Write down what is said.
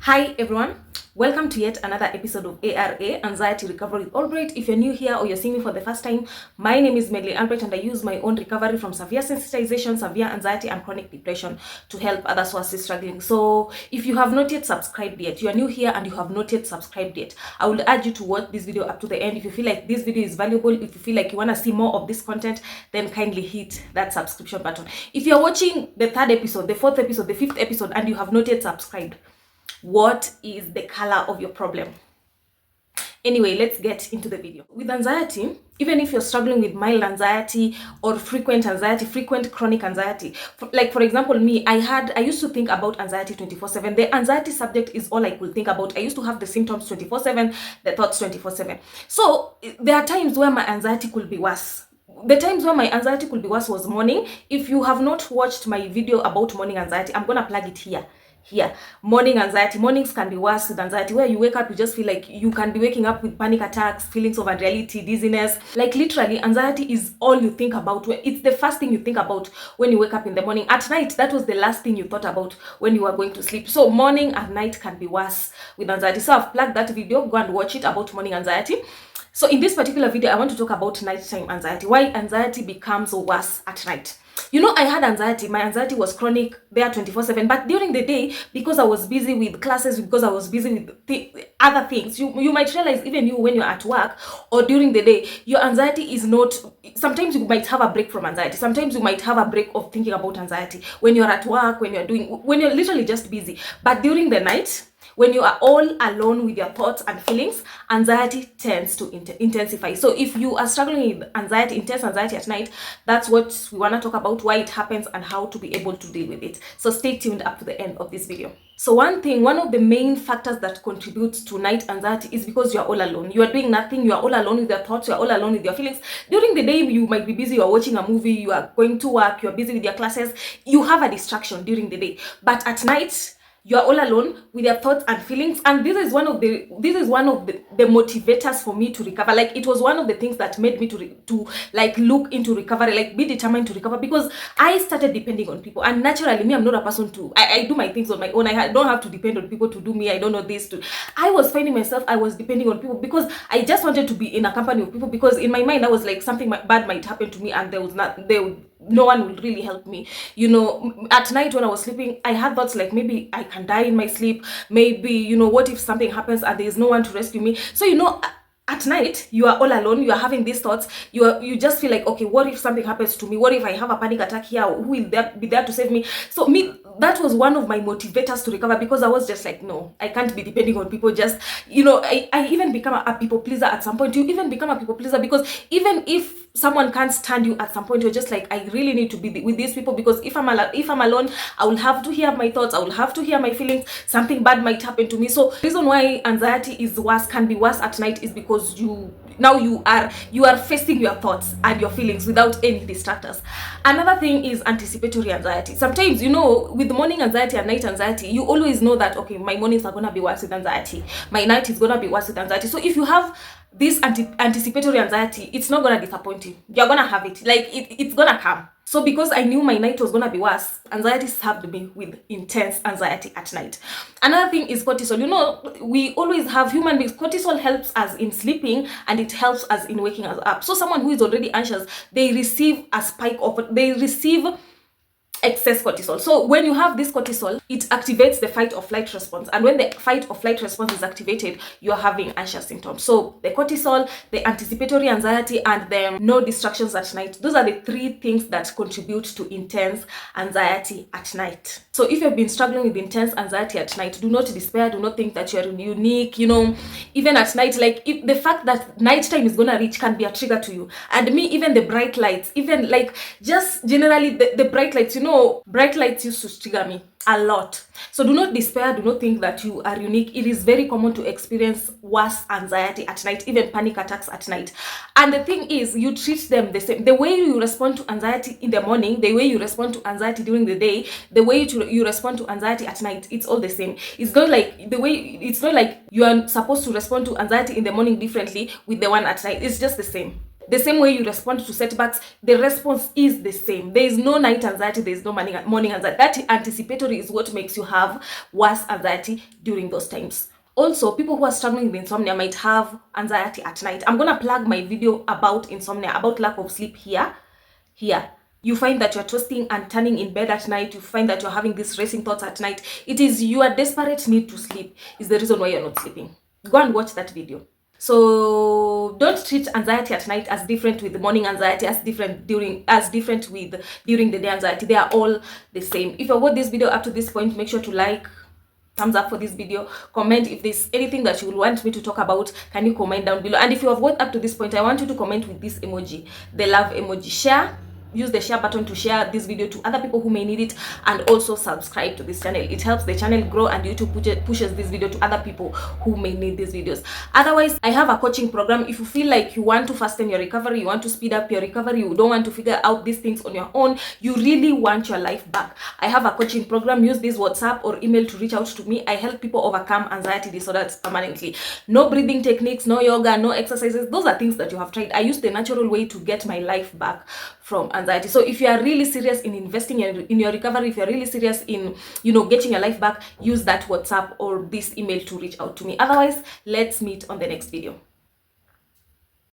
Hi everyone, welcome to yet another episode of ARA, Anxiety Recovery with Albright. If you're new here or you're seeing me for the first time, my name is Medley Albright and I use my own recovery from severe sensitization, severe anxiety and chronic depression to help others who are still struggling. So if you have not yet subscribed yet, you are new here and you have not yet subscribed yet, I would urge you to watch this video up to the end. If you feel like this video is valuable, if you feel like you want to see more of this content, then kindly hit that subscription button. If you're watching the third episode, the fourth episode, the fifth episode and you have not yet subscribed, what is the color of your problem? Anyway, let's get into the video. With anxiety, even if you're struggling with mild anxiety or frequent anxiety, frequent chronic anxiety, like for example, me, I used to think about anxiety 24/7. The anxiety subject is all I could think about. I used to have the symptoms 24/7, the thoughts 24/7. So there are times where my anxiety could be worse. The times where my anxiety could be worse was morning. If you have not watched my video about morning anxiety, I'm gonna plug it here. Morning anxiety. Mornings can be worse with anxiety, where you wake up, you just feel like you can be waking up with panic attacks, feelings of unreality, dizziness. Like literally, anxiety is all you think about. It's the first thing you think about when you wake up in the morning. At night, that was the last thing you thought about when you were going to sleep. So morning and night can be worse with anxiety. So I've plugged that video. Go and watch it about morning anxiety. So in this particular video, I want to talk about nighttime anxiety, why anxiety becomes worse at night. You know, I had anxiety. My anxiety was chronic there 24/7. But during the day, because I was busy with classes, because I was busy with other things, you might realize, even you, when you're at work or during the day, your anxiety is not, sometimes you might have a break from anxiety. Sometimes you might have a break of thinking about anxiety when you're at work, when you're literally just busy. But during the night, when you are all alone with your thoughts and feelings, anxiety tends to intensify. So if you are struggling with anxiety, intense anxiety at night, that's what we want to talk about, why it happens and how to be able to deal with it. So stay tuned up to the end of this video. So one of the main factors that contributes to night anxiety is because you are all alone. You are doing nothing, you are all alone with your thoughts, you are all alone with your feelings. During the day, you might be busy, you are watching a movie, you are going to work, you are busy with your classes, you have a distraction during the day. But at night, you are all alone with your thoughts and feelings, and this is one of the motivators for me to recover. Like, it was one of the things that made me to like look into recovery, like be determined to recover, because I started depending on people. And naturally, me, I'm not a person to I do my things on my own. I don't have to depend on people to do me. I don't know this to. I was finding myself, I was depending on people because I just wanted to be in a company of people, because in my mind I was like, something bad might happen to me and no one will really help me. You know, at night when I was sleeping, I had thoughts like, maybe I can die in my sleep. Maybe, you know, what if something happens and there's no one to rescue me? So, you know, at night, you are all alone, you are having these thoughts, you just feel like, okay, what if something happens to me? What if I have a panic attack here? Who will be there to save me? So that was one of my motivators to recover, because I was just like, no, I can't be depending on people. Just, you know, I even become a people pleaser at some point. You even become a people pleaser because even if someone can't stand you at some point, you're just like, I really need to be with these people, because if I'm alone, I will have to hear my thoughts, I will have to hear my feelings, something bad might happen to me. So the reason why anxiety can be worse at night is because you are facing your thoughts and your feelings without any distractors. Another thing is anticipatory anxiety. Sometimes, you know, with morning anxiety and night anxiety, you always know that, okay, my mornings are gonna be worse with anxiety, my night is gonna be worse with anxiety. So if you have this anticipatory anxiety, it's not gonna disappoint you. You're gonna have it, like it's gonna come. So because I knew my night was gonna be worse, anxiety served me with intense anxiety at night. Another thing is cortisol. You know, we always have, human beings, cortisol helps us in sleeping and it helps us in waking us up. So someone who is already anxious, they receive excess cortisol. So when you have this cortisol, it activates the fight or flight response, and when the fight or flight response is activated, you're having anxious symptoms. So the cortisol, the anticipatory anxiety, and the no distractions at night, those are the three things that contribute to intense anxiety at night. So if you've been struggling with intense anxiety at night, do not despair, do not think that you're unique. You know, even at night, like, if the fact that nighttime is gonna reach can be a trigger to you. And me, even the bright lights, even like just generally the bright lights, you know, bright lights used to trigger me a lot. So do not despair, do not think that you are unique. It is very common to experience worse anxiety at night, even panic attacks at night. And the thing is, you treat them the same. The way you respond to anxiety in the morning, the way you respond to anxiety during the day, the way you respond to anxiety at night, it's all the same. It's not like you are supposed to respond to anxiety in the morning differently with the one at night. It's just the same. the same way you respond to setbacks, the response is the same. There is no night anxiety, there is no morning anxiety. That anticipatory is what makes you have worse anxiety during those times. Also, people who are struggling with insomnia might have anxiety at night. I'm gonna plug my video about insomnia, about lack of sleep here. You find that you're twisting and turning in bed at night. You find that you're having these racing thoughts at night. It is your desperate need to sleep is the reason why you're not sleeping. Go and watch that video. So don't treat anxiety at night as different with the morning anxiety, as different with during the day anxiety. They are all the same. If you watched this video up to this point, make sure to like, thumbs up for this video, comment if there's anything that you would want me to talk about. Can you comment down below? And if you have watched up to this point, I want you to comment with this emoji, the love emoji. Share, use the share button to share this video to other people who may need it, and also subscribe to this channel. It helps the channel grow, and YouTube pushes this video to other people who may need these videos. Otherwise, I have a coaching program. If you feel like you want to fasten your recovery, you want to speed up your recovery, you don't want to figure out these things on your own, you really want your life back, I have a coaching program. Use this WhatsApp or email to reach out to me. I help people overcome anxiety disorders permanently. No breathing techniques, no yoga, no exercises. Those are things that you have tried. I use the natural way to get my life back from anxiety. So if you are really serious in investing in your recovery, if you're really serious in getting your life back, use that WhatsApp or this email to reach out to me. Otherwise, let's meet on the next video.